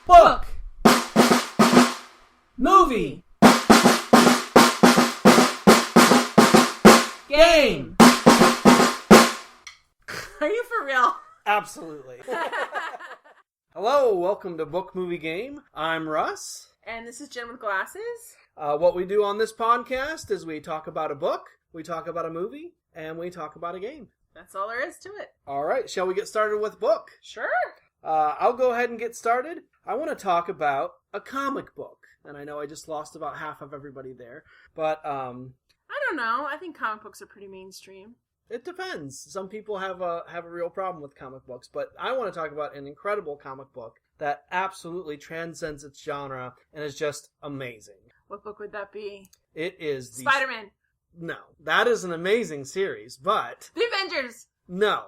Book. Movie. Game. Are you for real? Absolutely. Hello, welcome to Book Movie Game. I'm Russ. And this is Jen with glasses. What we do on this podcast is we talk about a book, we talk about a movie, and we talk about a game. That's all there is to it. All right, shall we get started with book? Sure. I'll go ahead and get started. I want to talk about a comic book. And I know I just lost about half of everybody there. But, I don't know. I think comic books are pretty mainstream. It depends. Some people have a real problem with comic books. But I want to talk about an incredible comic book that absolutely transcends its genre and is just amazing. What book would that be? It is the... Spider-Man. No. That is an amazing series, but... The Avengers. No.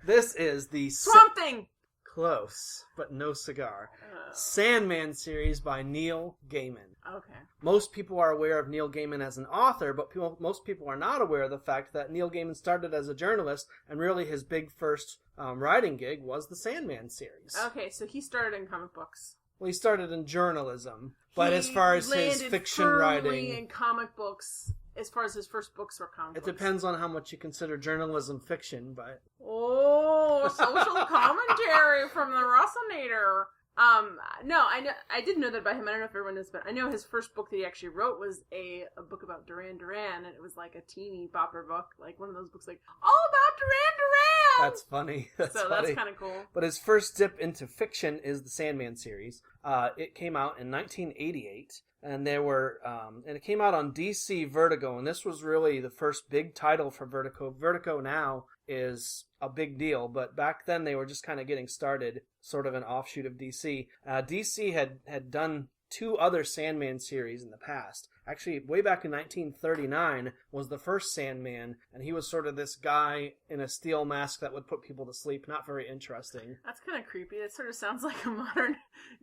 This is the... Swamp Thing. Close, but no cigar. Sandman series by Neil Gaiman. Okay. Most people are aware of Neil Gaiman as an author, but most people are not aware of the fact that Neil Gaiman started as a journalist, and really his big first writing gig was the Sandman series. Okay, so he started in comic books. Well, he started in journalism, but as far as his fiction writing... in comic books, as far as his first books were comic books. It depends on how much you consider journalism fiction, but... Oh, social commentary from the Russinator. No, I didn't know that about him. I don't know if everyone knows, but I know his first book that he actually wrote was a book about Duran Duran, and it was like a teeny bopper book, like one of those books like, all about Duran Duran! That's funny. That's kind of cool. But his first dip into fiction is the Sandman series. It came out in 1988, and and it came out on DC Vertigo, and this was really the first big title for Vertigo. Vertigo now is a big deal, but back then they were just kind of getting started, sort of an offshoot of DC. DC had done two other Sandman series in the past. Actually, way back in 1939 was the first Sandman, and he was sort of this guy in a steel mask that would put people to sleep. Not very interesting. That's kind of creepy. That sort of sounds like a modern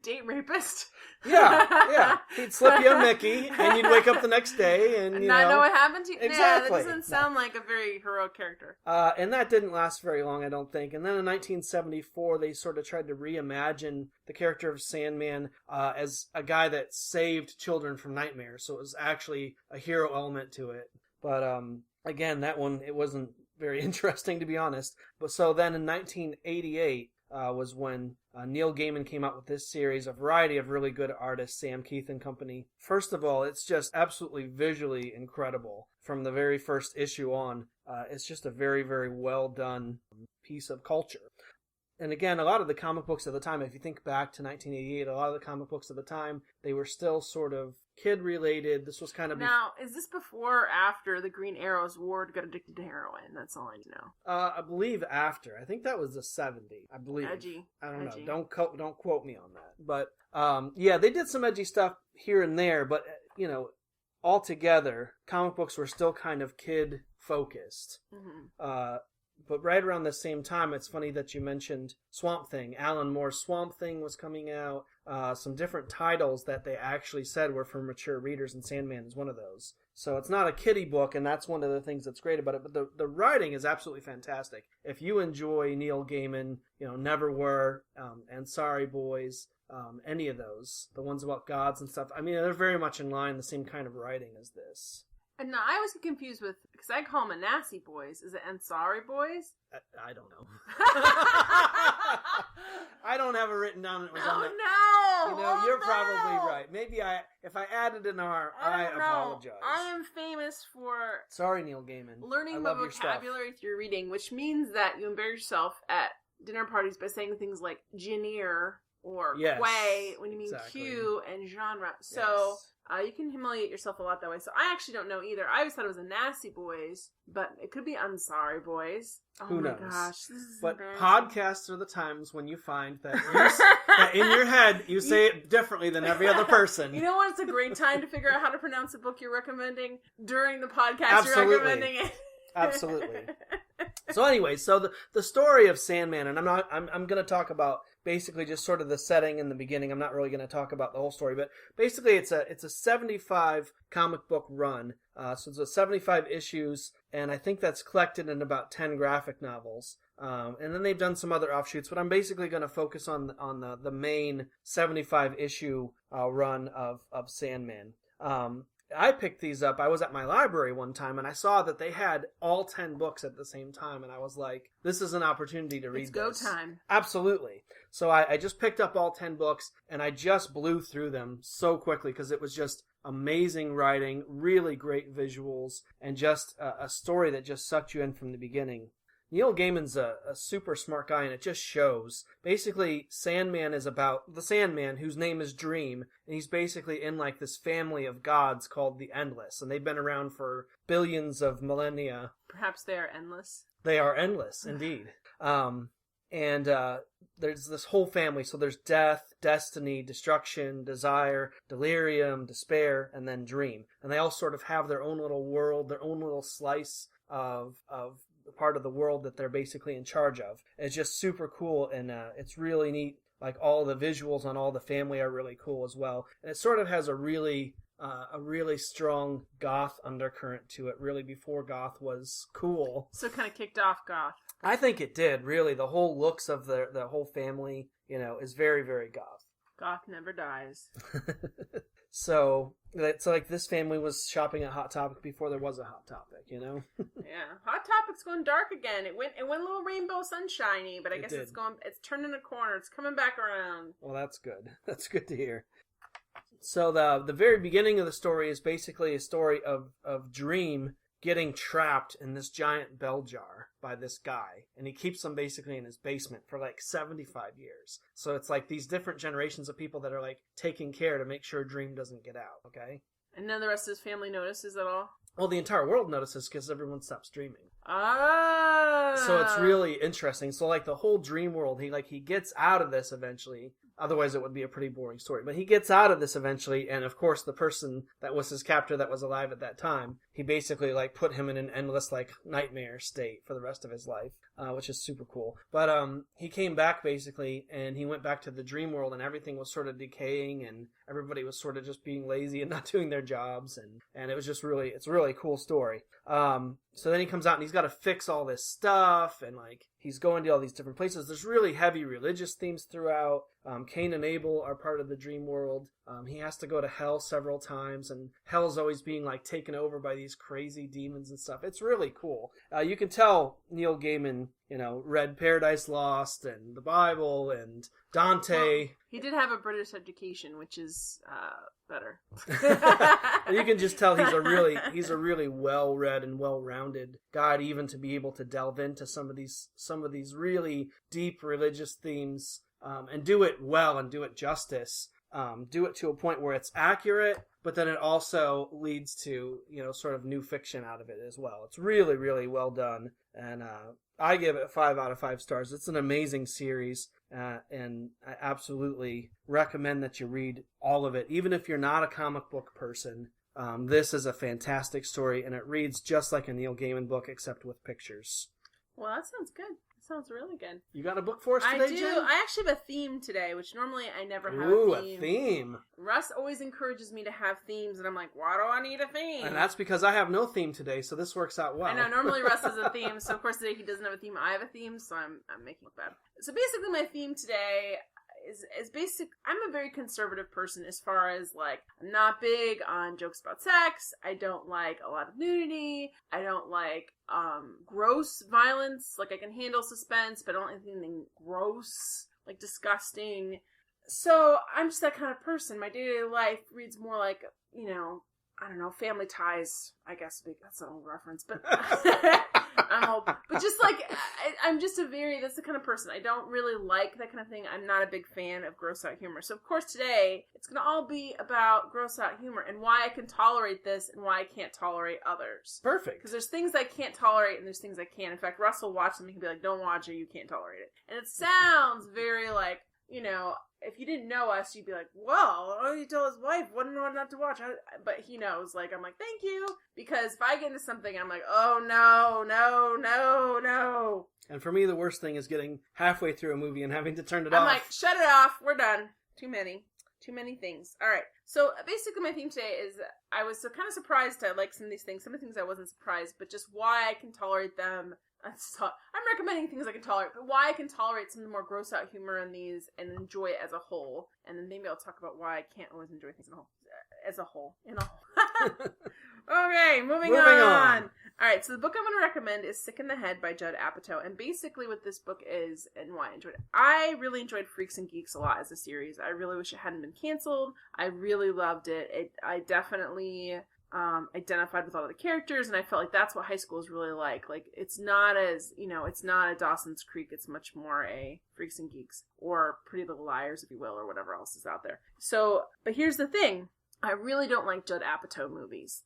date rapist. Yeah. He'd slip you a Mickey, and you'd wake up the next day, and not know what happened to you. Exactly. Yeah, that doesn't sound like a very heroic character. And that didn't last very long, I don't think. And then in 1974, they sort of tried to reimagine the character of Sandman as a guy that saved children from nightmares. So it was actually a hero element to it. But again, that one, it wasn't very interesting, to be honest. But so then in 1988 was when Neil Gaiman came out with this series, a variety of really good artists, Sam Keith and company. First of all, it's just absolutely visually incredible. From the very first issue on, it's just a very, very well done piece of culture. And again, a lot of the comic books at the time, if you think back to 1988, a lot of the comic books at the time, they were still sort of kid-related. This was kind of... Now, is this before or after the Green Arrow's Ward got addicted to heroin? That's all I need to know. I believe after. I think that was the 70s. I believe. Edgy. I don't know. Don't quote me on that. But, yeah, they did some edgy stuff here and there, but, altogether, comic books were still kind of kid-focused. Mm-hmm. But right around the same time, it's funny that you mentioned Swamp Thing. Alan Moore's Swamp Thing was coming out. Some different titles that they actually said were for mature readers, and Sandman is one of those. So it's not a kiddie book, and that's one of the things that's great about it. But the writing is absolutely fantastic. If you enjoy Neil Gaiman, Never Were, and Sorry Boys, any of those, the ones about gods and stuff, I mean, they're very much in line, the same kind of writing as this. And now I always get confused with, because I call them Nasty Boys. Is it Ansari Boys? I don't know. I don't have it written down. It was on the... no! You're probably right. Maybe if I added an R, I apologize. I am famous for... Sorry, Neil Gaiman. Learning the vocabulary through reading, which means that you embarrass yourself at dinner parties by saying things like Gineer or Quay when you mean Q and genre. So... you can humiliate yourself a lot that way. So I actually don't know either. I always thought it was a Nasty Boys, but it could be Unsari Boys. Oh Who knows? Gosh, this is But podcasts are the times when you find that, that in your head you say it differently than every other person. You know what? It's a great time to figure out how to pronounce a book you're recommending during the podcast. You're recommending it. Absolutely. So anyway, so the story of Sandman, and I'm going to talk about basically just sort of the setting in the beginning. I'm not really going to talk about the whole story, but basically it's a 75 comic book run. So it's 75 issues, and I think that's collected in about 10 graphic novels. And then they've done some other offshoots, but I'm basically going to focus on the main 75 issue run of Sandman. I picked these up. I was at my library one time and I saw that they had all 10 books at the same time, and I was like, this is an opportunity to read this. It's go time. Absolutely. So I just picked up all 10 books and I just blew through them so quickly because it was just amazing writing, really great visuals, and just a story that just sucked you in from the beginning. Neil Gaiman's a super smart guy, and it just shows. Basically, Sandman is about the Sandman, whose name is Dream, and he's basically in like this family of gods called the Endless, and they've been around for billions of millennia. Perhaps they are endless. They are endless, indeed. And there's this whole family, so there's death, destiny, destruction, desire, delirium, despair, and then dream. And they all sort of have their own little world, their own little slice of part of the world that they're basically in charge of. It's just super cool, and it's really neat. Like, all the visuals on all the family are really cool as well. And it sort of has a really strong goth undercurrent to it, really, before goth was cool. So it kind of kicked off goth. I think it did, really. The whole looks of the whole family, is very, very goth. Goth never dies. So like this family was shopping at Hot Topic before there was a Hot Topic, Yeah, Hot Topic's going dark again. It went a little rainbow sunshiny, but I guess it's turning a corner. It's coming back around. Well, that's good. That's good to hear. So the very beginning of the story is basically a story of Dream getting trapped in this giant bell jar by this guy, and he keeps them basically in his basement for like 75 years. So it's like these different generations of people that are like taking care to make sure Dream doesn't get out, okay? And none of the rest of his family notices at all? Well, the entire world notices because everyone stops dreaming. Ah! So it's really interesting. So like the whole dream world, he gets out of this eventually. Otherwise it would be a pretty boring story. But he gets out of this eventually, and of course the person that was his captor that was alive at that time, he basically like put him in an endless like nightmare state for the rest of his life, which is super cool. But he came back basically, and he went back to the dream world, and everything was sort of decaying, and everybody was sort of just being lazy and not doing their jobs, and it was just it's a really cool story. So then he comes out and he's got to fix all this stuff, and like he's going to all these different places. There's really heavy religious themes throughout. Cain and Abel are part of the dream world. He has to go to hell several times, and hell's always being like taken over by these crazy demons and stuff. It's really cool. You can tell Neil Gaiman, read Paradise Lost and the Bible and Dante. Well, he did have a British education, which is better. And you can just tell he's a really well-read and well-rounded guy, even to be able to delve into some of these really deep religious themes, and do it well and do it justice. Do it to a point where it's accurate, but then it also leads to, sort of new fiction out of it as well. It's really, really well done, and I give it 5 out of 5 stars. It's an amazing series, and I absolutely recommend that you read all of it. Even if you're not a comic book person, this is a fantastic story, and it reads just like a Neil Gaiman book, except with pictures. Well, that sounds good. Sounds really good. You got a book for us today, I do. Jen? I actually have a theme today, which normally I never have a theme. A theme. Russ always encourages me to have themes, and I'm like, why do I need a theme? And that's because I have no theme today, so this works out well. I know, normally Russ has a theme, so of course today he doesn't have a theme. I have a theme, so I'm making it bad. So basically my theme today is basic. I'm a very conservative person as far as, like, I'm not big on jokes about sex. I don't like a lot of nudity. I don't like gross violence. Like, I can handle suspense, but I don't like anything gross, like disgusting. So I'm just that kind of person. My day-to-day life reads more like, I don't know, Family Ties, I guess. That's an old reference, but I'm old. But just like, I'm just that's the kind of person. I don't really like that kind of thing. I'm not a big fan of gross out humor. So of course today, it's going to all be about gross out humor and why I can tolerate this and why I can't tolerate others. Perfect. Because there's things I can't tolerate and there's things I can. In fact, Russ will watch them and he can be like, don't watch it, you can't tolerate it. And it sounds very like, if you didn't know us, you'd be like, well, why don't you tell his wife what not to watch? But he knows, like, I'm like, thank you. Because if I get into something, I'm like, oh, no. And for me, the worst thing is getting halfway through a movie and having to turn it off. I'm like, shut it off. We're done. Too many things. All right. So basically my theme today is I was kind of surprised I like some of these things. Some of the things I wasn't surprised, but just why I can tolerate them I'm recommending things I can tolerate, but why I can tolerate some of the more gross out humor in these and enjoy it as a whole. And then maybe I'll talk about why I can't always enjoy things as a whole. Okay, moving on. All right, so the book I'm going to recommend is Sick in the Head by Judd Apatow. And basically what this book is and why I enjoyed it. I really enjoyed Freaks and Geeks a lot as a series. I really wish it hadn't been canceled. I really loved it. I definitely identified with all the characters, and I felt like that's what high school is really like. Like, it's not as, it's not a Dawson's Creek. It's much more a Freaks and Geeks, or Pretty Little Liars, if you will, or whatever else is out there. So, but here's the thing. I really don't like Judd Apatow movies.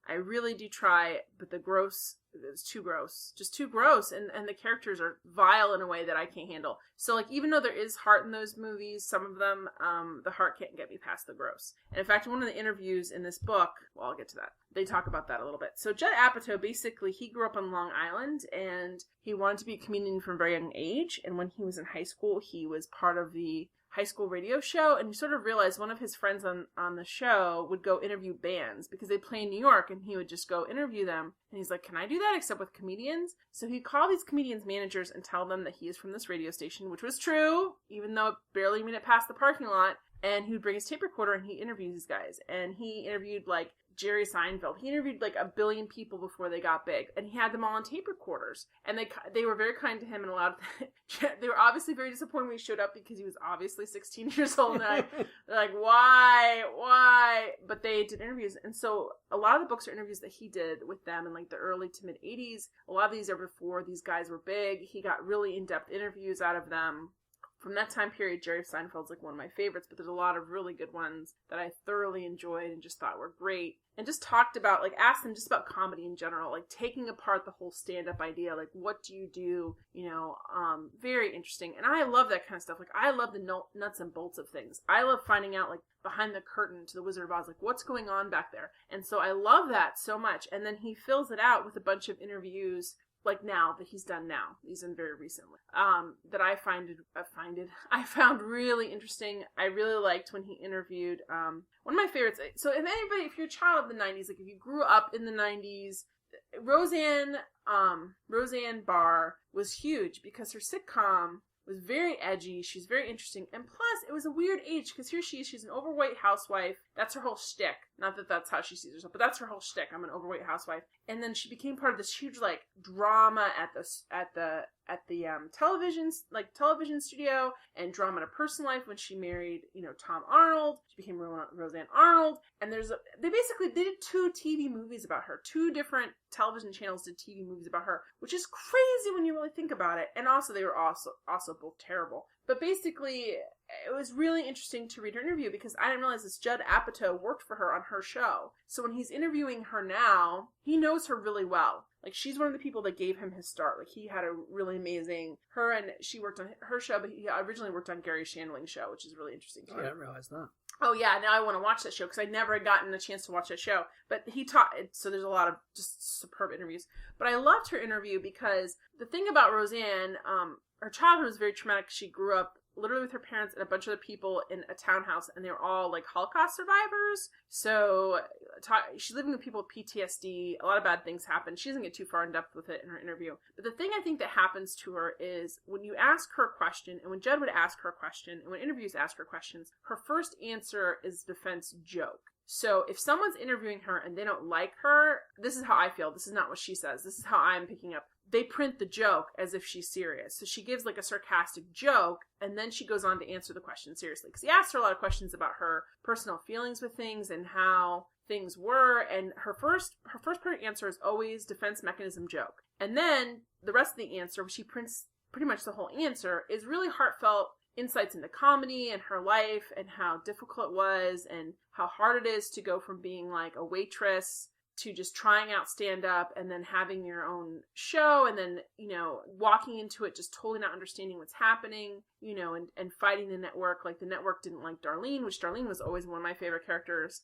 I really do try, but the gross is too gross. Just too gross, and the characters are vile in a way that I can't handle. So, like, even though there is heart in those movies, some of them, the heart can't get me past the gross. And in fact, one of the interviews in this book, well, I'll get to that, they talk about that a little bit. So Judd Apatow, basically, he grew up on Long Island, and he wanted to be a comedian from a very young age, and when he was in high school, he was part of the high school radio show, and he sort of realized one of his friends on the show would go interview bands because they play in New York, and he would just go interview them. And he's like, can I do that except with comedians? So he'd call these comedians managers and tell them that he is from this radio station, which was true, even though it barely made it past the parking lot. And he would bring his tape recorder and he interviewed these guys. And he interviewed like Jerry Seinfeld. He interviewed like 1 billion people before they got big, and he had them all on tape recorders. And they were very kind to him and allowed. They were obviously very disappointed when he showed up because he was obviously 16 years old. And they're like, why? But they did interviews, and so a lot of the books are interviews that he did with them in like the early to mid 80s. A lot of these are before these guys were big. He got really in-depth interviews out of them. From that time period, Jerry Seinfeld's like one of my favorites, but there's a lot of really good ones that I thoroughly enjoyed and just thought were great. And just talked about, like, asked them just about comedy in general, like taking apart the whole stand-up idea, like what do you do, very interesting. And I love that kind of stuff. Like, I love the nuts and bolts of things. I love finding out, like, behind the curtain to the Wizard of Oz, like, what's going on back there. And so I love that so much. And then he fills it out with a bunch of interviews like now that he's done now. He's done very recently. That I found really interesting. I really liked when he interviewed one of my favorites. So if you're a child of the 90s, like if you grew up in the 90s, Roseanne Barr was huge because her sitcom was very edgy. She's very interesting. And plus, it was a weird age because here she is. She's an overweight housewife. That's her whole shtick. Not that that's how she sees herself, but that's her whole shtick. I'm an overweight housewife. And then she became part of this huge, like, drama at the television studio, and drama in her personal life when she married, Tom Arnold. She became Roseanne Arnold. And they did 2 TV movies about her. 2 different television channels did TV movies about her, which is crazy when you really think about it. And also, they were also both terrible. But basically, it was really interesting to read her interview because I didn't realize this Judd Apatow worked for her on her show. So when he's interviewing her now, he knows her really well. Like, she's one of the people that gave him his start. Like, he had a really amazing... She worked on her show, but he originally worked on Gary Shandling's show, which is really interesting too. I didn't realize that. Oh yeah, now I want to watch that show because I never had gotten a chance to watch that show. But he taught, so there's a lot of just superb interviews. But I loved her interview because the thing about Roseanne, her childhood was very traumatic. She grew up literally with her parents and a bunch of other people in a townhouse, and they were all like Holocaust survivors. So she's living with people with PTSD. A lot of bad things happen. She doesn't get too far in depth with it in her interview. But the thing I think that happens to her is when you ask her a question, and when Judd would ask her a question, and when interviews ask her questions, her first answer is defense joke. So if someone's interviewing her and they don't like her, this is how I feel. This is not what she says. This is how I'm picking up. They print the joke as if she's serious. So she gives like a sarcastic joke, and then she goes on to answer the question seriously. Because he asked her a lot of questions about her personal feelings with things and how things were. And her first part answer is always defense mechanism joke. And then the rest of the answer, which she prints pretty much the whole answer, is really heartfelt insights into comedy and her life and how difficult it was and how hard it is to go from being like a waitress to just trying out stand-up and then having your own show and then, walking into it just totally not understanding what's happening, and fighting the network. Like, the network didn't like Darlene, which Darlene was always one of my favorite characters.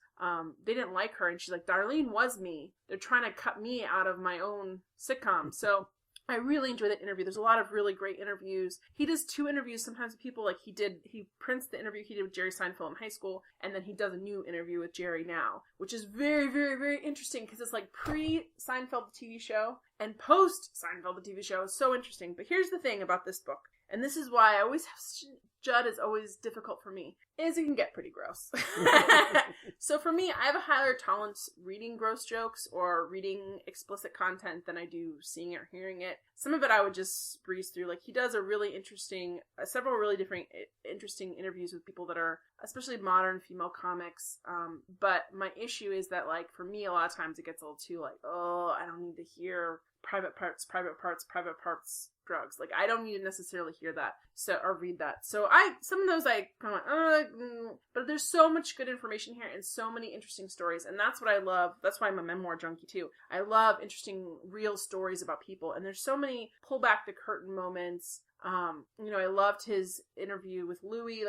They didn't like her, and she's like, Darlene was me. They're trying to cut me out of my own sitcom. So I really enjoy that interview. There's a lot of really great interviews. He does 2 interviews sometimes with people. Like he prints the interview he did with Jerry Seinfeld in high school, and then he does a new interview with Jerry now, which is very, very, very interesting because it's like pre-Seinfeld the TV show and post-Seinfeld the TV show. It's so interesting. But here's the thing about this book, and this is why I always have Judd is always difficult for me, is it can get pretty gross. So for me, I have a higher tolerance reading gross jokes or reading explicit content than I do seeing it or hearing it. Some of it I would just breeze through. Like he does a really interesting, several really different interesting interviews with people that are, especially modern female comics. But my issue is that like for me, a lot of times it gets a little too like, oh, I don't need to hear private parts, drugs. Like I don't need to necessarily hear that or read that. So some of those I kind of but there's so much good information here and so many interesting stories, and that's what I love. That's why I'm a memoir junkie too. I love interesting real stories about people, and there's so many pull back the curtain moments. I loved his interview with Louis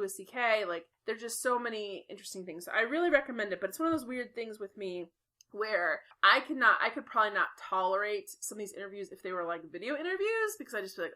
C.K. Like there's just so many interesting things. I really recommend it, but it's one of those weird things with me where I could probably not tolerate some of these interviews if they were like video interviews, because I just feel like,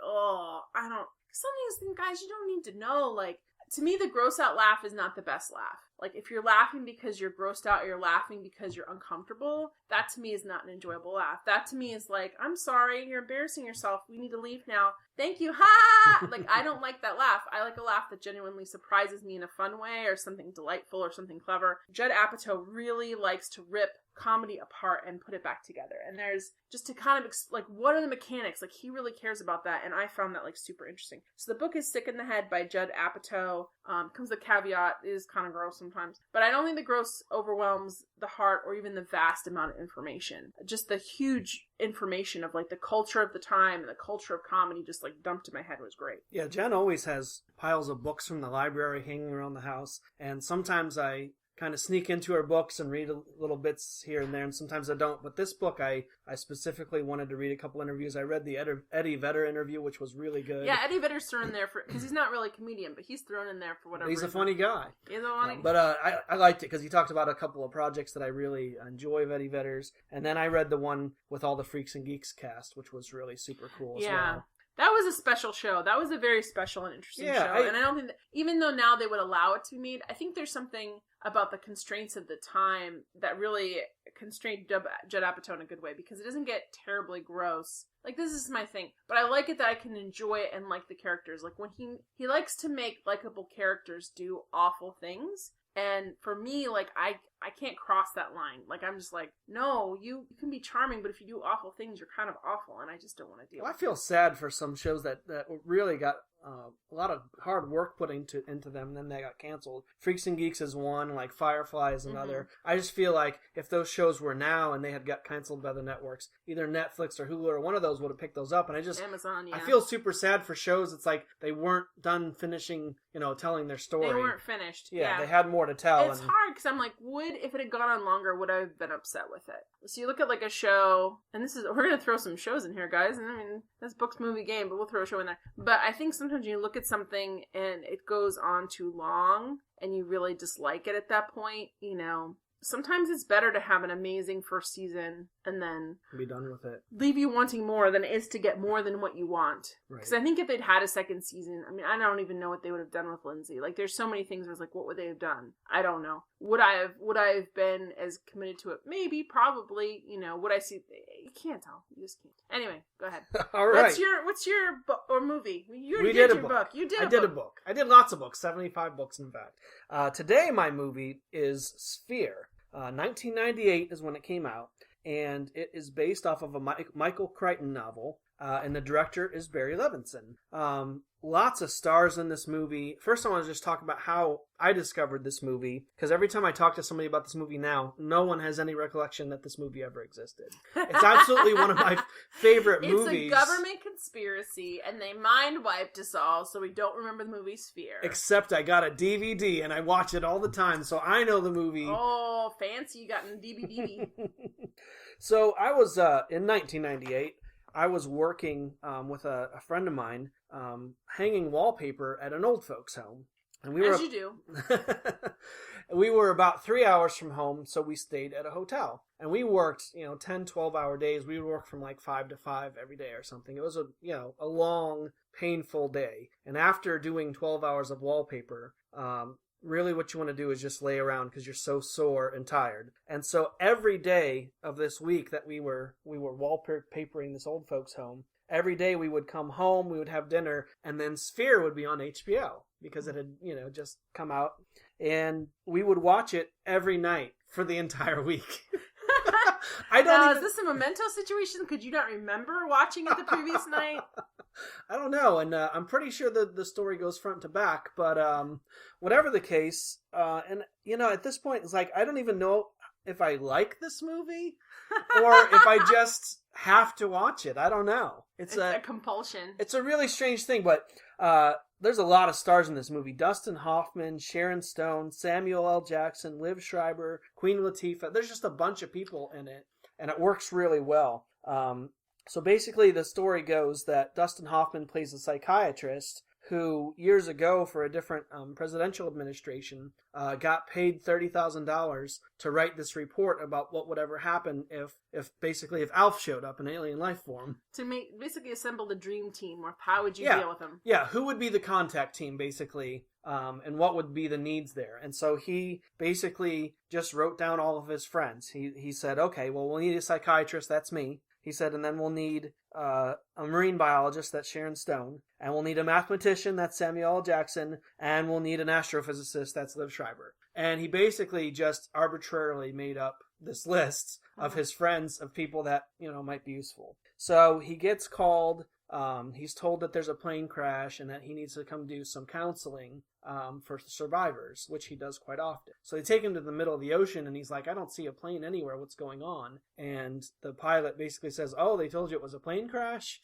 some of these guys you don't need to know. Like, to me, the gross out laugh is not the best laugh. Like, if you're laughing because you're grossed out or you're laughing because you're uncomfortable, that to me is not an enjoyable laugh. That to me is like, I'm sorry, you're embarrassing yourself. We need to leave now. Thank you. Ha! Like, I don't like that laugh. I like a laugh that genuinely surprises me in a fun way or something delightful or something clever. Judd Apatow really likes to rip comedy apart and put it back together. And there's just to kind of what are the mechanics? Like, he really cares about that, and I found that like super interesting. So the book is Sick in the Head by Judd Apatow. Comes with a caveat, it is kind of gross sometimes, but I don't think the gross overwhelms the heart or even the vast amount of information. Just the huge information of like the culture of the time and the culture of comedy just like dumped in my head was great. Yeah, Jen always has piles of books from the library hanging around the house, and sometimes I kind of sneak into her books and read little bits here and there, and sometimes I don't. But this book, I specifically wanted to read a couple interviews. I read the Eddie Vedder interview, which was really good. Yeah, Eddie Vedder's thrown in there because he's not really a comedian, but he's thrown in there for whatever He's reason. a funny guy. He's a funny But I liked it because he talked about a couple of projects that I really enjoy of Eddie Vedder's. And then I read the one with all the Freaks and Geeks cast, which was really super cool as well. That was a special show. That was a very special and interesting show. And I don't think that, even though now they would allow it to be made, I think there's something about the constraints of the time that really constrained Judd Apatow in a good way, because it doesn't get terribly gross. Like, this is my thing. But I like it that I can enjoy it and like the characters. Like, when he likes to make likable characters do awful things. And for me, like, I can't cross that line. Like, I'm just like, no, you can be charming, but if you do awful things, you're kind of awful, and I just don't want to deal with it. I feel sad for some shows that really got a lot of hard work put into them, and then they got canceled. Freaks and Geeks is one, like Firefly is another. I just feel like if those shows were now and they had got canceled by the networks, either Netflix or Hulu or one of those would have picked those up, and Amazon, yeah. I feel super sad for shows. It's like they weren't done finishing, telling their story. They weren't finished. Yeah, they had more to tell. It's hard because I'm like, if it had gone on longer, would I have been upset with it? So you look at like a show, and we're going to throw some shows in here, guys. And I mean, that's Books, Movie, Game, but we'll throw a show in there. But I think sometimes you look at something and it goes on too long and you really dislike it at that point, Sometimes it's better to have an amazing first season and then be done with it. Leave you wanting more than it is to get more than what you want. Because I think if they'd had a second season, I mean, I don't even know what they would have done with Lindsay. Like, there's so many things where it's like, what would they have done? I don't know. Would I have been as committed to it? Maybe, probably. Would I see? You can't tell. You just can't. Anyway, go ahead. All right. What's your book or movie? You already did your book. You did. I did a book. I did lots of books. 75 books, in fact. Today, my movie is Sphere. 1998 is when it came out, and it is based off of a Michael Crichton novel, and the director is Barry Levenson. Lots of stars in this movie. First, I want to just talk about how I discovered this movie, because every time I talk to somebody about this movie now, no one has any recollection that this movie ever existed. It's absolutely one of my favorite movies. It's a government conspiracy, and they mind wiped us all, so we don't remember the movie Sphere. Except I got a DVD, and I watch it all the time, so I know the movie. Oh, fancy, you got a DVD. So I was, in 1998, I was working with a friend of mine, hanging wallpaper at an old folks home. And we As you do. We were about 3 hours from home, so we stayed at a hotel. And we worked, 10, 12-hour days. We would work from like 5 to 5 every day or something. It was a long, painful day. And after doing 12 hours of wallpaper, really what you want to do is just lay around because you're so sore and tired. And so every day of this week that we were wallpapering this old folks' home, every day we would come home, we would have dinner, and then Sphere would be on HBO because it had, just come out. And we would watch it every night for the entire week. Is this a Memento situation? Could you not remember watching it the previous night? I don't know, and I'm pretty sure that the story goes front to back, but whatever the case, and at this point, it's like, I don't even know if I like this movie, or if I just have to watch it. I don't know. It's a compulsion. It's a really strange thing, but there's a lot of stars in this movie. Dustin Hoffman, Sharon Stone, Samuel L. Jackson, Liv Schreiber, Queen Latifah. There's just a bunch of people in it, and it works really well. So basically the story goes that Dustin Hoffman plays a psychiatrist who years ago for a different presidential administration got paid $30,000 to write this report about what would ever happen if Alf showed up in alien life form. To basically assemble the dream team, or how would you deal with him? Yeah, who would be the contact team basically, and what would be the needs there. And so he basically just wrote down all of his friends. He said, okay, well, we'll need a psychiatrist, that's me. He said, and then we'll need a marine biologist, that's Sharon Stone, and we'll need a mathematician, that's Samuel L. Jackson, and we'll need an astrophysicist, that's Liv Schreiber. And he basically just arbitrarily made up this list of his friends, of people that, might be useful. So he gets called, he's told that there's a plane crash and that he needs to come do some counseling for survivors, which he does quite often. So they take him to the middle of the ocean, and he's like, I don't see a plane anywhere. What's going on? And the pilot basically says, oh, they told you it was a plane crash?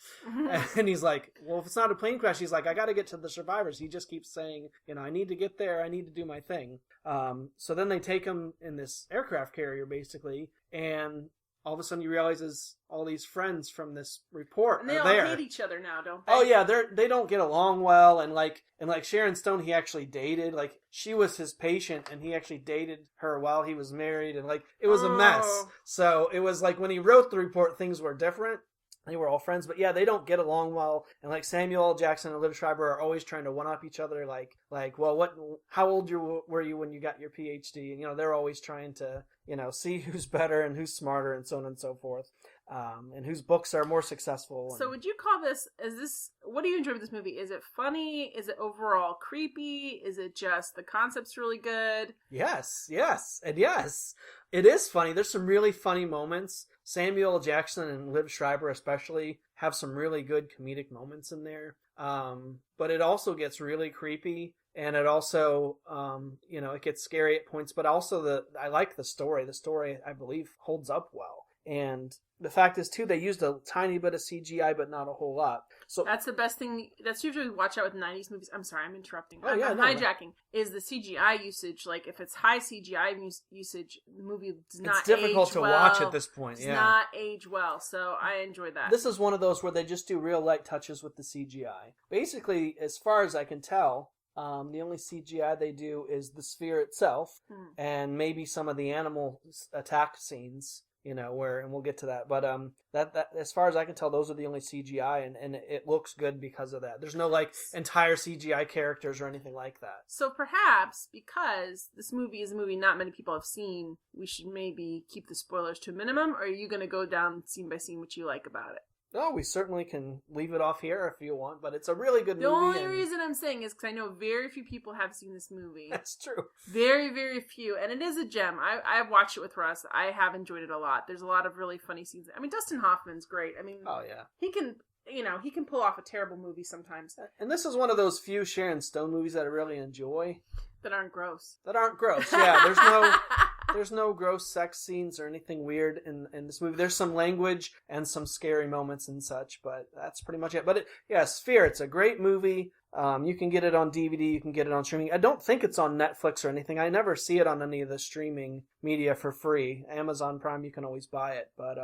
And he's like, well, if it's not a plane crash, he's like, I got to get to the survivors. He just keeps saying, I need to get there. I need to do my thing. So then they take him in this aircraft carrier, basically, and all of a sudden you realize all these friends from this report and they are all there. hate each other now, don't they? Oh yeah, they don't get along well, and like Sharon Stone, he actually dated, like she was his patient, and he actually dated her while he was married, and like it was a mess. So it was like when he wrote the report, things were different. They were all friends, but yeah, they don't get along well. And like Samuel L. Jackson and Liv Schreiber are always trying to one-up each other. Like, well, how old were you when you got your PhD? And they're always trying to, see who's better and who's smarter and so on and so forth, and whose books are more successful. So would you call this? What do you enjoy with this movie? Is it funny? Is it overall creepy? Is it just the concept's really good? Yes, and yes. It is funny. There's some really funny moments. Samuel L. Jackson and Liv Schreiber especially have some really good comedic moments in there. But it also gets really creepy, and it also, it gets scary at points, but also I like the story. The story, I believe, holds up well. And the fact is, too, they used a tiny bit of CGI, but not a whole lot. So that's the best thing. That's usually watch out with 90s movies. I'm sorry, I'm interrupting. Oh, yeah, I'm hijacking. Is the CGI usage, like if it's high CGI usage, the movie does not age well. It's difficult to watch at this point. Does not age well, so I enjoy that. This is one of those where they just do real light touches with the CGI. Basically, as far as I can tell, the only CGI they do is the sphere itself, and maybe some of the animal attack scenes. And we'll get to that. But that as far as I can tell, those are the only CGI, and it looks good because of that. There's no entire CGI characters or anything like that. So perhaps because this movie is a movie not many people have seen, we should maybe keep the spoilers to a minimum. Or are you going to go down scene by scene what you like about it? No, we certainly can leave it off here if you want, but it's a really good movie. The only reason I'm saying is because I know very few people have seen this movie. That's true. Very, very few. And it is a gem. I've watched it with Russ. I have enjoyed it a lot. There's a lot of really funny scenes. I mean, Dustin Hoffman's great. I mean, oh, yeah. He can pull off a terrible movie sometimes. And this is one of those few Sharon Stone movies that I really enjoy. That aren't gross. Yeah. There's no gross sex scenes or anything weird in this movie. There's some language and some scary moments and such, but that's pretty much it. But Sphere, it's a great movie. You can get it on DVD, you can get it on streaming. I don't think it's on Netflix or anything. I never see it on any of the streaming media for free. Amazon Prime, you can always buy it, but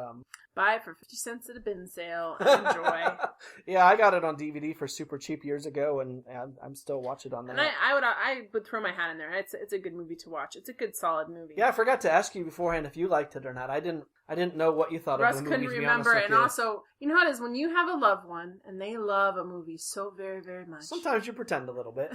buy it for 50 cents at a bin sale and enjoy. Yeah, I got it on DVD for super cheap years ago, and I'm still watching it on there. And I would throw my hat in there. It's a good movie to watch. It's a good, solid movie. Yeah, I forgot to ask you beforehand if you liked it or not. I didn't know what you thought of the movie. Russ couldn't remember, and also, you know how it is when you have a loved one and they love a movie so very, very much. Sometimes you pretend a little bit.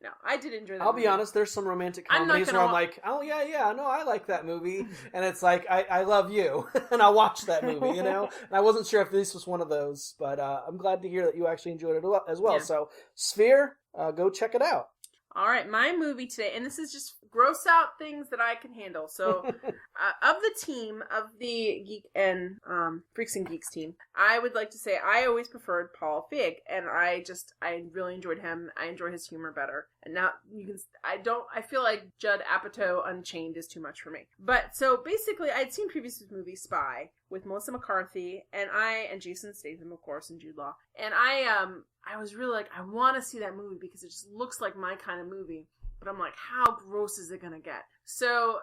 No, I did enjoy that I'll movie. be honest, there's some romantic comedies where I'm like, oh yeah, no, I like that movie. And it's like, I love you. And I'll watch that movie, And I wasn't sure if this was one of those, but I'm glad to hear that you actually enjoyed it as well. Yeah. So, Sphere, go check it out. All right, my movie today, and this is just gross out things that I can handle. So, of the team, of the Geek and Freaks and Geeks team, I would like to say I always preferred Paul Feig, and I really enjoyed him. I enjoy his humor better. And now I feel like Judd Apatow Unchained is too much for me. But so basically, I'd seen previous movie Spy with Melissa McCarthy and Jason Statham, of course, and Jude Law, and I was really like, I want to see that movie because it just looks like my kind of movie. But I'm like, how gross is it going to get? So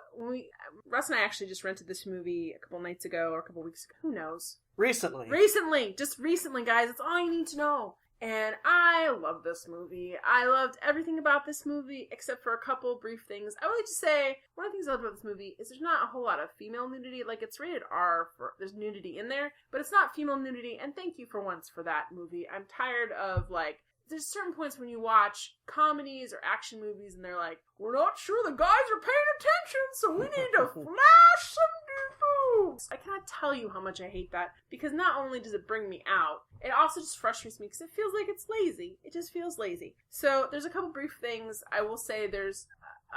Russ and I actually just rented this movie a couple nights ago or a couple weeks ago. Who knows? Recently, guys. That's all you need to know. And I love this movie. I loved everything about this movie except for a couple brief things. I would like to say one of the things I love about this movie is there's not a whole lot of female nudity. Like, it's rated R, there's nudity in there, but it's not female nudity, and thank you for once for that movie. I'm tired of, like, there's certain points when you watch comedies or action movies and they're like, we're not sure the guys are paying attention, so we need to flash some boobs. I cannot tell you how much I hate that, because not only does it bring me out, it also just frustrates me because it feels like it's lazy. It just feels lazy. So there's a couple brief things. I will say there's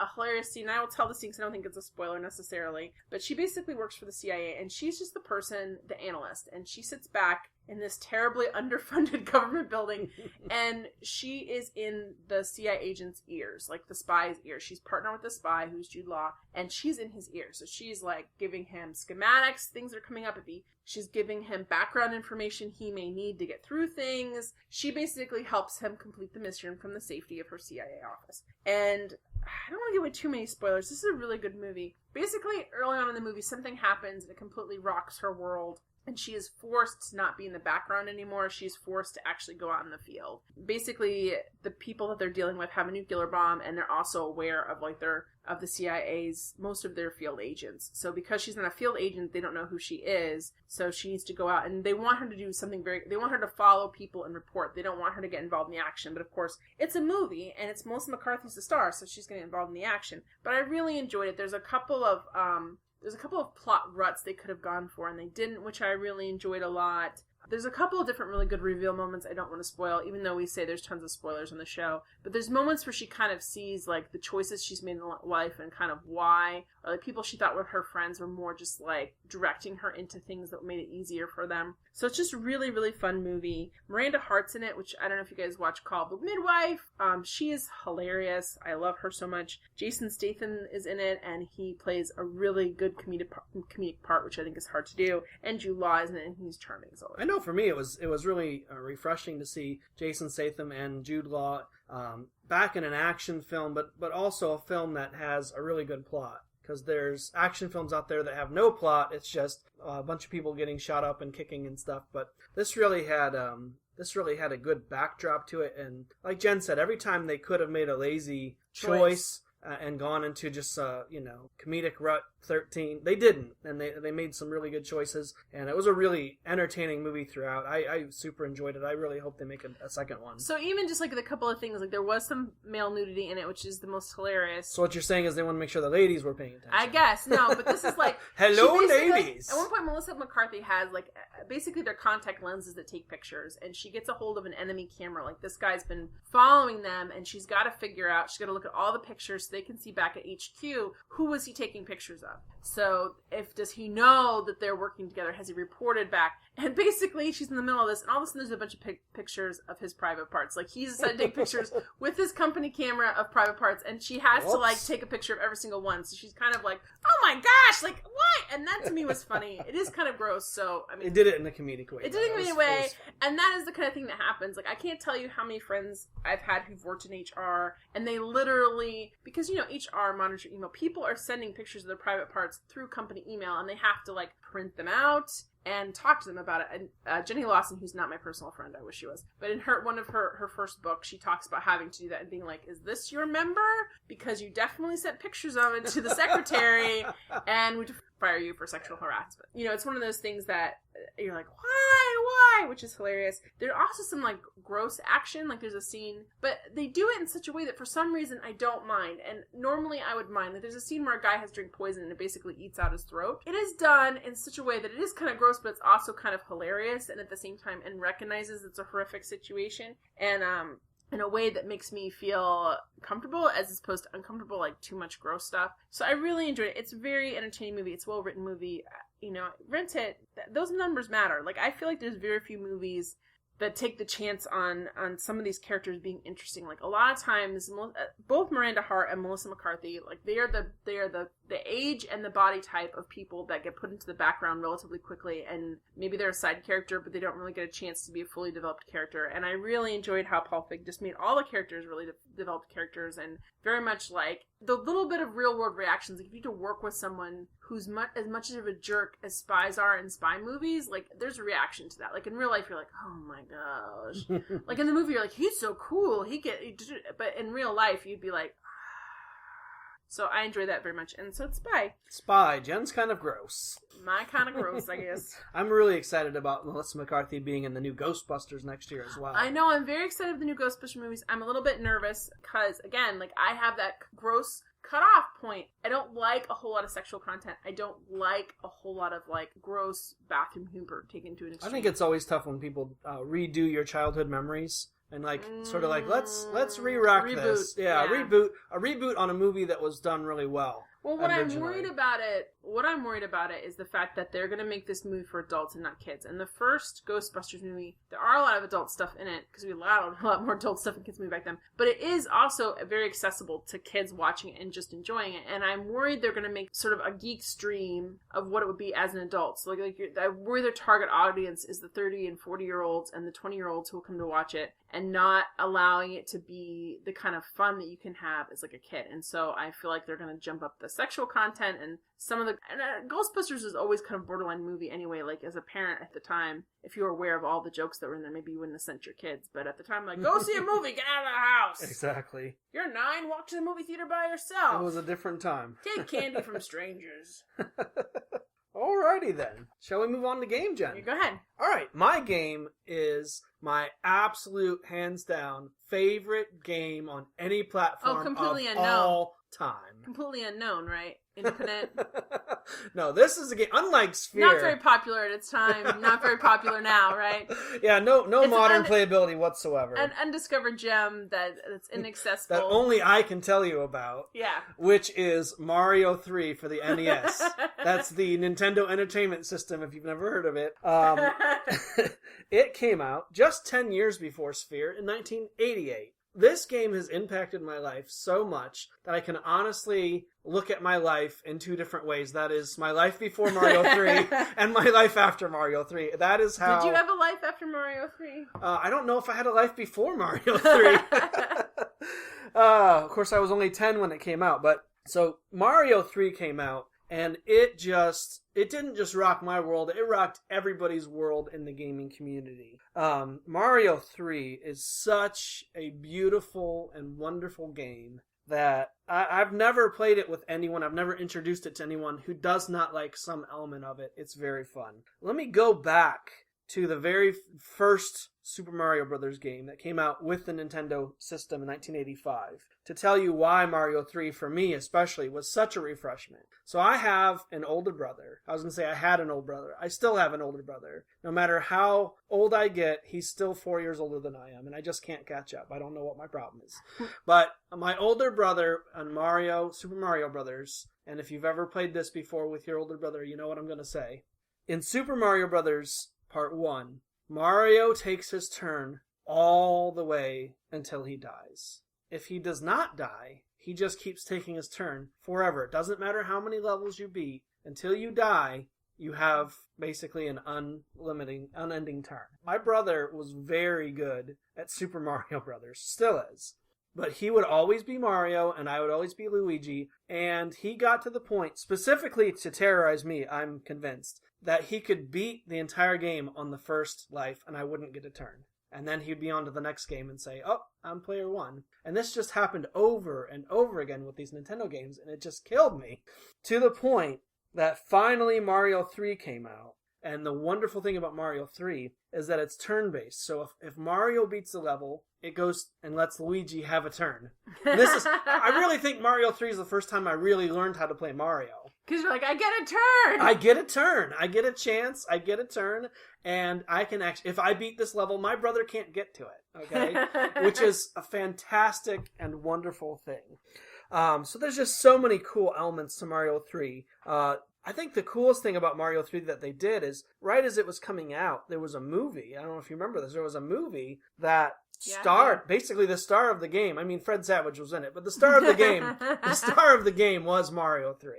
a hilarious scene. I will tell the scene because I don't think it's a spoiler necessarily, but she basically works for the CIA, and she's just the analyst, and she sits back in this terribly underfunded government building, and she is in the CIA agent's ears, like the spy's ears. She's partnered with the spy, who's Jude Law, and she's in his ears. So she's like giving him schematics, things are coming up. She's giving him background information he may need to get through things. She basically helps him complete the mission from the safety of her CIA office. And I don't want to give away too many spoilers. This is a really good movie. Basically, early on in the movie, something happens and it completely rocks her world. And she is forced to not be in the background anymore. She's forced to actually go out in the field. Basically, the people that they're dealing with have a nuclear bomb, and they're also aware of of the CIA's, most of their field agents. So because she's not a field agent, they don't know who she is. So she needs to go out, and they want her to do something they want her to follow people and report. They don't want her to get involved in the action. But of course, it's a movie, and it's Melissa McCarthy's the star, so she's going to get involved in the action. But I really enjoyed it. There's a couple of plot ruts they could have gone for, and they didn't, which I really enjoyed a lot. There's a couple of different really good reveal moments I don't want to spoil, even though we say there's tons of spoilers on the show. But there's moments where she kind of sees, like, the choices she's made in life and kind of why. Or, like, people she thought were her friends were more just, like, directing her into things that made it easier for them. So it's just a really, really fun movie. Miranda Hart's in it, which I don't know if you guys watch Call the Midwife. She is hilarious. I love her so much. Jason Statham is in it, and he plays a really good comedic part, which I think is hard to do. And Jude Law is in it, and he's charming as always. I know for me it was really refreshing to see Jason Statham and Jude Law back in an action film, but also a film that has a really good plot. Because there's action films out there that have no plot. It's just a bunch of people getting shot up and kicking and stuff. But this really had a good backdrop to it. And like Jen said, every time they could have made a lazy choice and gone into just comedic rut 13, they didn't, and they made some really good choices, and it was a really entertaining movie throughout. I super enjoyed it. I really hope they make a second one. So even just like the couple of things, like there was some male nudity in it, which is the most hilarious. So what you're saying is they want to make sure the ladies were paying attention. I guess no, but this is like hello ladies. At one point, Melissa McCarthy has like basically their contact lenses that take pictures, and she gets a hold of an enemy camera. Like this guy's been following them, and she's got to figure out. She's got to look at all the pictures so they can see back at HQ who was he taking pictures of. So does he know that they're working together? Has he reported back? And basically, she's in the middle of this, and all of a sudden there's a bunch of pictures of his private parts. Like, he's decided to take pictures with his company camera of private parts, and she has to, like, take a picture of every single one. So she's kind of like, oh my gosh, like, why? And that to me was funny. It is kind of gross, so I mean, it did it in a comedic way. It did it in a comedic way, and that is the kind of thing that happens. Like, I can't tell you how many friends I've had who've worked in HR, and they literally, because HR monitor email, people are sending pictures of their private parts through company email, and they have to like print them out and talk to them about it. And Jenny Lawson, who's not my personal friend, I wish she was, but in one of her first books, she talks about having to do that and being like, is this your member? Because you definitely sent pictures of it to the secretary, and we fire you for sexual harassment. It's one of those things that you're like, why? Which is hilarious. There's also some like gross action, like there's a scene, but they do it in such a way that for some reason I don't mind, and normally I would mind. Like, there's a scene where a guy has drink poison and it basically eats out his throat. It is done in such a way that it is kind of gross, but it's also kind of hilarious, and at the same time, and recognizes it's a horrific situation, and in a way that makes me feel comfortable as opposed to uncomfortable, like too much gross stuff. So I really enjoyed it. It's a very entertaining movie. It's a well-written movie. Rent it. Those numbers matter. Like, I feel like there's very few movies that take the chance on some of these characters being interesting. Like, a lot of times, both Miranda Hart and Melissa McCarthy, like, they are the age and the body type of people that get put into the background relatively quickly, and maybe they're a side character, but they don't really get a chance to be a fully developed character. And I really enjoyed how Paul Feig just made all the characters really developed characters, and very much like the little bit of real world reactions. Like, if you need to work with someone who's as much of a jerk as spies are in spy movies, like, there's a reaction to that. Like, in real life, you're like, oh my gosh. Like, in the movie, you're like, he's so cool. But in real life, you'd be like, so I enjoy that very much. And so it's Spy. Jen's kind of gross. My kind of gross, I guess. I'm really excited about Melissa McCarthy being in the new Ghostbusters next year as well. I know. I'm very excited for the new Ghostbusters movies. I'm a little bit nervous because, again, like, I have that gross cutoff point. I don't like a whole lot of sexual content. I don't like a whole lot of, like, gross bathroom humor taken to an extreme. I think it's always tough when people redo your childhood memories. And sort of like, let's re-rock this. Yeah, a reboot on a movie that was done really well. Well, what I'm worried about it is the fact that they're going to make this movie for adults and not kids. And the first Ghostbusters movie, there are a lot of adult stuff in it, because we allowed a lot more adult stuff in kids' movie back then. But it is also very accessible to kids watching it and just enjoying it. And I'm worried they're going to make sort of a geek stream of what it would be as an adult. So I worry their target audience is the 30 and 40-year-olds and the 20-year-olds who will come to watch it, and not allowing it to be the kind of fun that you can have as like a kid. And so I feel like they're going to jump up the sexual content and some of the... And Ghostbusters is always kind of borderline movie anyway. Like, as a parent at the time, if you were aware of all the jokes that were in there, maybe you wouldn't have sent your kids. But at the time, like, go see a movie, get out of the house. Exactly. You're 9, walk to the movie theater by yourself. It was a different time. Take candy from strangers. Alrighty then. Shall we move on to game, Jen? You go ahead. Alright, my game is my absolute, hands down, favorite game on any platform completely of unknown. all time. Completely unknown, right? Independent. No, this is a game, unlike Sphere. Not very popular at its time. Not very popular now, right? Yeah, no modern playability whatsoever. An undiscovered gem that's inaccessible. That only I can tell you about. Yeah. Which is Mario 3 for the NES. That's the Nintendo Entertainment System, if you've never heard of it. It came out just 10 years before Sphere in 1988. This game has impacted my life so much that I can honestly look at my life in two different ways. That is my life before Mario 3 and my life after Mario 3. That is how... Did you have a life after Mario 3? I don't know if I had a life before Mario 3. Of course, I was only 10 when it came out. But so Mario 3 came out, and it didn't just rock my world, it rocked everybody's world in the gaming community. Mario 3 is such a beautiful and wonderful game that I've never played it with anyone, I've never introduced it to anyone who does not like some element of it. It's very fun. Let me go back to the very first Super Mario Brothers game that came out with the Nintendo system in 1985 to tell you why Mario 3, for me especially, was such a refreshment. So I have an older brother. I was going to say I had an older brother. I still have an older brother. No matter how old I get, he's still 4 years older than I am, and I just can't catch up. I don't know what my problem is. But my older brother on Super Mario Brothers, and if you've ever played this before with your older brother, you know what I'm going to say. In Super Mario Brothers Part 1, Mario takes his turn all the way until he dies. If he does not die, he just keeps taking his turn forever. It doesn't matter how many levels you beat. until you die, you have basically an unending turn. My brother was very good at Super Mario Brothers, still is. But he would always be Mario, and I would always be Luigi, and he got to the point, specifically to terrorize me, I'm convinced, that he could beat the entire game on the first life, and I wouldn't get a turn. And then he'd be on to the next game and say, oh, I'm player 1. And this just happened over and over again with these Nintendo games, and it just killed me. To the point that finally Mario 3 came out. And the wonderful thing about Mario 3 is that it's turn-based. So if Mario beats the level, it goes and lets Luigi have a turn. And I really think Mario 3 is the first time I really learned how to play Mario. Because you're like, I get a turn! I get a turn. I get a chance. I get a turn. And I can actually, if I beat this level, my brother can't get to it. Okay? Which is a fantastic and wonderful thing. So there's just so many cool elements to Mario 3. I think the coolest thing about Mario 3 that they did is, right as it was coming out, there was a movie. I don't know if you remember this. There was a movie that starred, basically the star of the game. I mean, Fred Savage was in it, but the star of the game was Mario 3.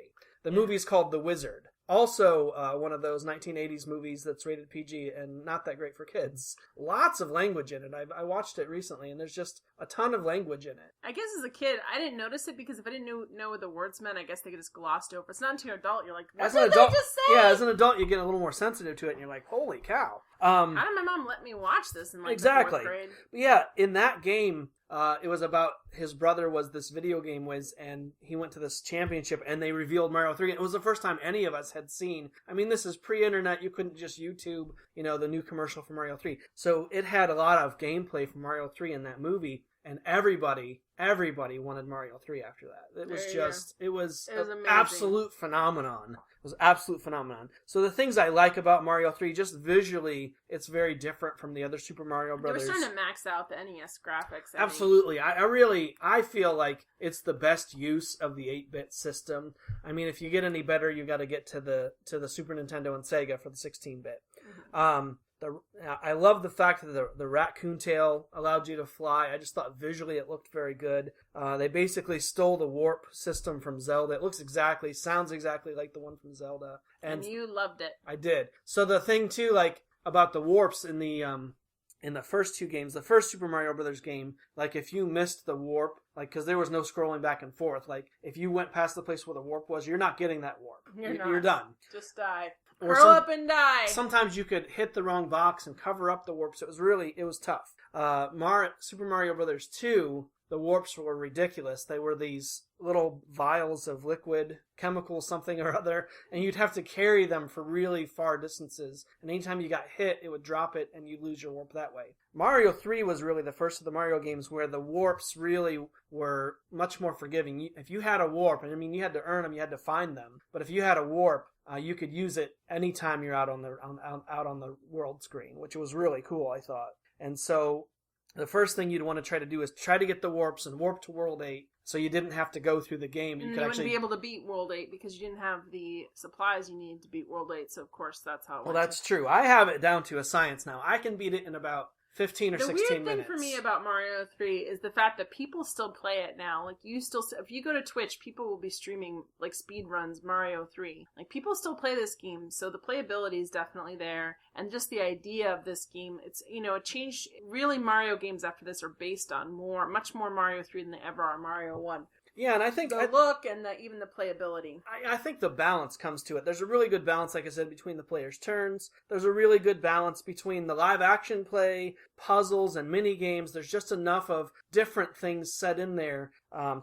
The movie's called The Wizard. Also, one of those 1980s movies that's rated PG and not that great for kids. Lots of language in it. I watched it recently, and there's just a ton of language in it. I guess as a kid, I didn't notice it because if I didn't know what the words meant, I guess they just glossed over. It's not until you're an adult, you're like, what did they just say? Yeah, as an adult, you get a little more sensitive to it, and you're like, holy cow. How did my mom let me watch this in the 4th grade? Yeah, in that game, it was about his brother was this video game whiz, and he went to this championship, and they revealed Mario 3. It was the first time any of us had seen. I mean, this is pre-internet. You couldn't just YouTube, the new commercial for Mario 3. So it had a lot of gameplay from Mario 3 in that movie, and everybody wanted Mario 3 after that. It was an absolute phenomenon. It was an absolute phenomenon. So the things I like about Mario 3, just visually, it's very different from the other Super Mario Brothers. They were starting to max out the NES graphics. Absolutely. I feel like it's the best use of the 8-bit system. I mean, if you get any better, you got to get to the Super Nintendo and Sega for the 16-bit. Mm-hmm. I love the fact that the raccoon tail allowed you to fly. I just thought visually it looked very good. They basically stole the warp system from Zelda. It sounds exactly like the one from Zelda. And you loved it. I did. So the thing too, like about the warps in the first 2 games, the first Super Mario Brothers game, like if you missed the warp, like because there was no scrolling back and forth, like if you went past the place where the warp was, you're not getting that warp. You're done. Just die. Curl up and die. Sometimes you could hit the wrong box and cover up the warps. It was tough. Super Mario Brothers 2, the warps were ridiculous. They were these little vials of liquid chemical something or other, and you'd have to carry them for really far distances. And anytime you got hit, it would drop it, and you'd lose your warp that way. Mario 3 was really the first of the Mario games where the warps really were much more forgiving. If you had a warp, and I mean you had to earn them, you had to find them, but if you had a warp, you could use it anytime you're out on the world screen, which was really cool, I thought. And so the first thing you'd want to try to do is try to get the warps and warp to World 8, so you didn't have to go through the game. You wouldn't be able to beat World 8 because you didn't have the supplies you needed to beat World 8, so of course that's how it works. Well, that's true. I have it down to a science now. I can beat it in about 15 or 16 minutes. The weird thing for me about Mario 3 is the fact that people still play it now. Like, if you go to Twitch, people will be streaming, like, speed runs Mario 3. Like, people still play this game, so the playability is definitely there. And just the idea of this game, it's, it changed. Really, Mario games after this are based on much more Mario 3 than they ever are Mario 1. Yeah, and I think the look and even the playability. I think the balance comes to it. There's a really good balance, like I said, between the players' turns. There's a really good balance between the live action play, puzzles, and mini games. There's just enough of different things set in there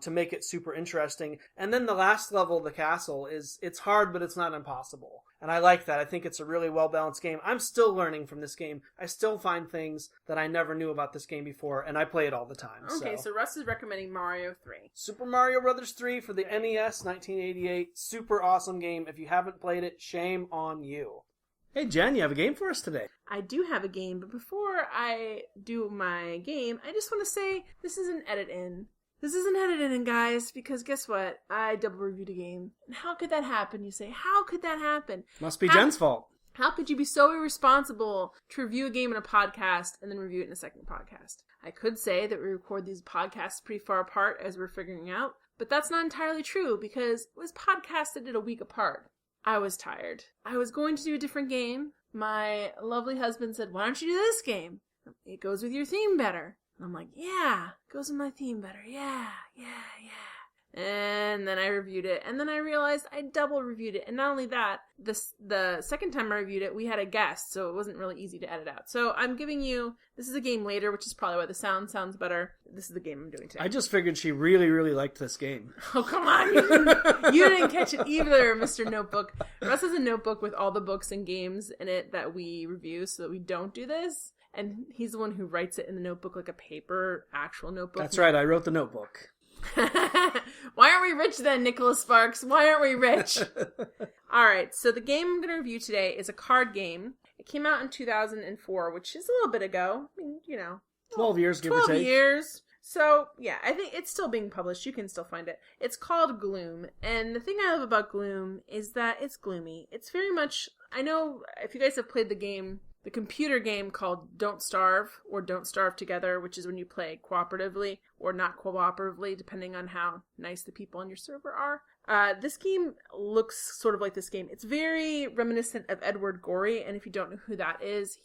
to make it super interesting. And then the last level, the castle, it's hard, but it's not impossible. And I like that. I think it's a really well-balanced game. I'm still learning from this game. I still find things that I never knew about this game before, and I play it all the time. Okay, so Russ is recommending Mario 3. Super Mario Brothers 3 for the NES, 1988. Super awesome game. If you haven't played it, shame on you. Hey, Jen, you have a game for us today. I do have a game, but before I do my game, I just want to say this is an edit-in. This isn't edited in, guys, because guess what? I double reviewed a game. And how could that happen? You say, how could that happen? Must be Jen's fault. How could you be so irresponsible to review a game in a podcast and then review it in a second podcast? I could say that we record these podcasts pretty far apart as we're figuring out, but that's not entirely true because it was podcasted a week apart. I was tired. I was going to do a different game. My lovely husband said, why don't you do this game? It goes with your theme better. And I'm like, yeah, it goes with my theme better. Yeah. And then I reviewed it, and then I realized I double reviewed it. And not only that, the second time I reviewed it, we had a guest, so it wasn't really easy to edit out. So I'm giving you, this is a game later, which is probably why the sound sounds better. This is the game I'm doing today. I just figured she really, really liked this game. Oh, come on. You didn't catch it either, Mr. Notebook. Russ has a notebook with all the books and games in it that we review so that we don't do this. And he's the one who writes it in the notebook like a paper, actual notebook. That's right, I wrote the notebook. Why aren't we rich then, Nicholas Sparks? Why aren't we rich? Alright, so the game I'm going to review today is a card game. It came out in 2004, which is a little bit ago. I mean, 12 years, give or take. 12 years. So, yeah, I think it's still being published. You can still find it. It's called Gloom. And the thing I love about Gloom is that it's gloomy. It's very much, I know if you guys have played the game, the computer game called Don't Starve or Don't Starve Together, which is when you play cooperatively or not cooperatively, depending on how nice the people on your server are. This game looks sort of like this game. It's very reminiscent of Edward Gorey, and if you don't know who that is,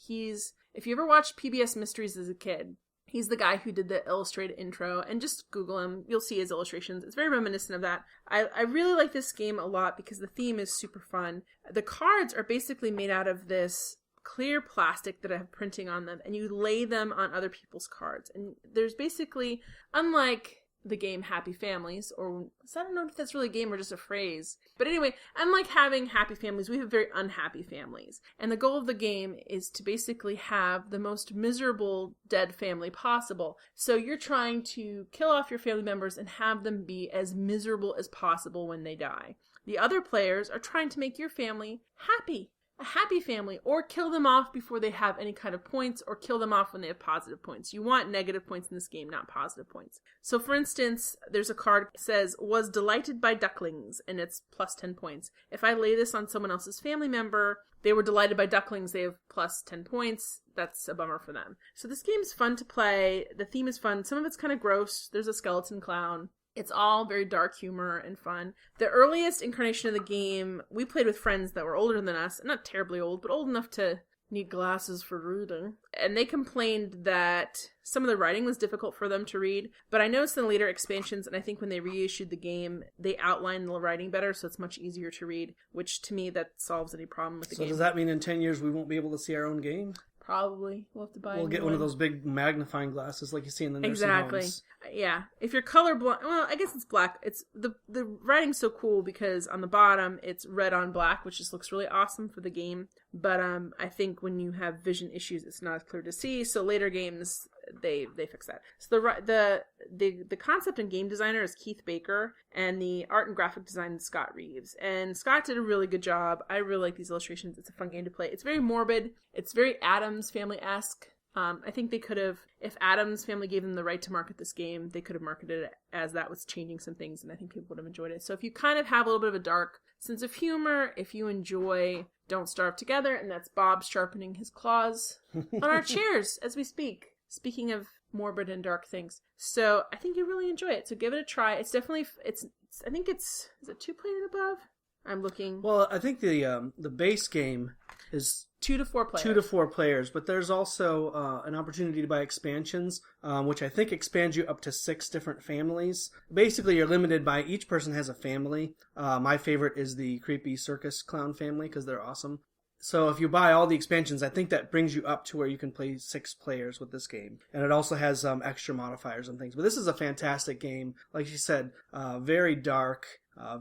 if you ever watched PBS Mysteries as a kid, he's the guy who did the illustrated intro, and just Google him. You'll see his illustrations. It's very reminiscent of that. I really like this game a lot because the theme is super fun. The cards are basically made out of this clear plastic that I have printing on them, and you lay them on other people's cards. And there's basically, unlike the game Happy Families, or I don't know if that's really a game or just a phrase, but anyway, unlike having happy families, we have very unhappy families. And the goal of the game is to basically have the most miserable dead family possible. So you're trying to kill off your family members and have them be as miserable as possible when they die. The other players are trying to make your family happy. A happy family, or kill them off before they have any kind of points, or kill them off when they have positive points. You want negative points in this game, not positive points. So for instance, there's a card that says, was delighted by ducklings, and it's plus 10 points. If I lay this on someone else's family member, they were delighted by ducklings, they have plus 10 points. That's a bummer for them. So this game's fun to play. The theme is fun. Some of it's kind of gross. There's a skeleton clown. It's all very dark humor and fun. The earliest incarnation of the game, we played with friends that were older than us. Not terribly old, but old enough to need glasses for reading. And they complained that some of the writing was difficult for them to read. But I noticed in later expansions, and I think when they reissued the game, they outlined the writing better, so it's much easier to read. Which, to me, that solves any problem with the game. So does that mean in 10 years we won't be able to see our own game? Probably. We'll have to buy We'll get one of those big magnifying glasses like you see in the nursing homes. Yeah. If you're colorblind, well, I guess it's black. It's the writing's so cool because on the bottom it's red on black, which just looks really awesome for the game. But I think when you have vision issues, it's not as clear to see. So later games, they fix that. So the concept and game designer is Keith Baker, and the art and graphic design is Scott Reeves. And Scott did a really good job. I really like these illustrations. It's a fun game to play. It's very morbid. It's very Addams Family-esque. I think they could have, if Addams Family gave them the right to market this game, they could have marketed it as that was changing some things, and I think people would have enjoyed it. So if you kind of have a little bit of a dark sense of humor, if you enjoy Don't Starve Together, and that's Bob sharpening his claws on our chairs as we speak. Speaking of morbid and dark things. So I think you really enjoy it. So give it a try. It's definitely, I think is it 2 players and above? I'm looking. Well, I think the base game is 2 to 4 players. 2 to 4 players, but there's also an opportunity to buy expansions, which I think expands you up to 6 different families. Basically, you're limited by each person has a family. My favorite is the creepy circus clown family because they're awesome. So if you buy all the expansions, I think that brings you up to where you can play 6 players with this game. And it also has extra modifiers and things. But this is a fantastic game. Like you said, very dark.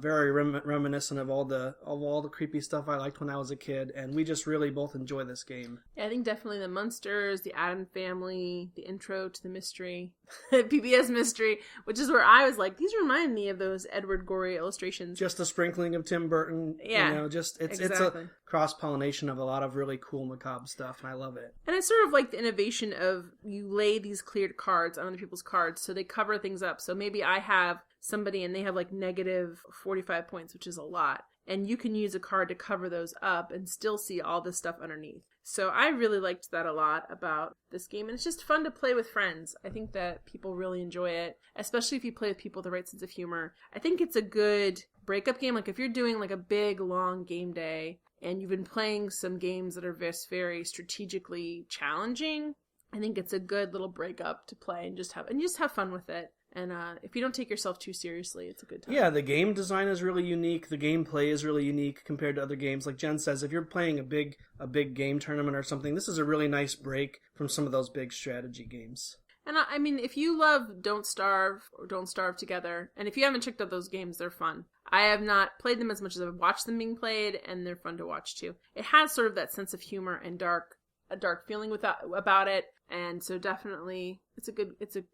Very reminiscent of all the creepy stuff I liked when I was a kid, and we just really both enjoy this game. Yeah, I think definitely the Munsters, the Addams Family, the intro to the mystery, PBS Mystery, which is where I was like, these remind me of those Edward Gorey illustrations. Just a sprinkling of Tim Burton. Yeah, it's a cross-pollination of a lot of really cool macabre stuff, and I love it. And it's sort of like the innovation of you lay these cleared cards on other people's cards, so they cover things up. So maybe I have somebody and they have like negative 45 points, which is a lot. And you can use a card to cover those up and still see all this stuff underneath. So I really liked that a lot about this game, and it's just fun to play with friends. I think that people really enjoy it, especially if you play with people with the right sense of humor. I think it's a good breakup game. Like if you're doing like a big, long game day, and you've been playing some games that are very strategically challenging, I think it's a good little breakup to play and just have fun with it. And if you don't take yourself too seriously, it's a good time. Yeah, the game design is really unique. The gameplay is really unique compared to other games. Like Jen says, if you're playing a big game tournament or something, this is a really nice break from some of those big strategy games. And I mean, if you love Don't Starve or Don't Starve Together, and if you haven't checked out those games, they're fun. I have not played them as much as I've watched them being played, and they're fun to watch too. It has sort of that sense of humor and a dark feeling about it. And so definitely,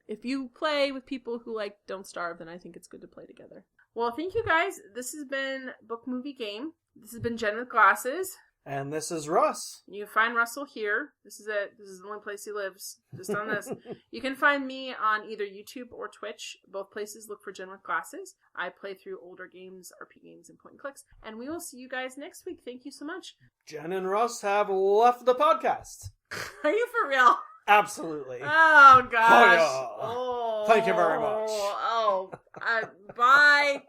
if you play with people who like Don't Starve, then I think it's good to play together. Well, thank you guys. This has been Book Movie Game. This has been Jen with Glasses. And this is Russ. You can find Russell here. This is it. This is the only place he lives. Just on this. You can find me on either YouTube or Twitch. Both places, look for Jen with Glasses. I play through older games, RP games, and point and clicks. And we will see you guys next week. Thank you so much. Jen and Russ have left the podcast. Are you for real? Absolutely. Oh, gosh. Oh, yeah. Thank you very much. Bye.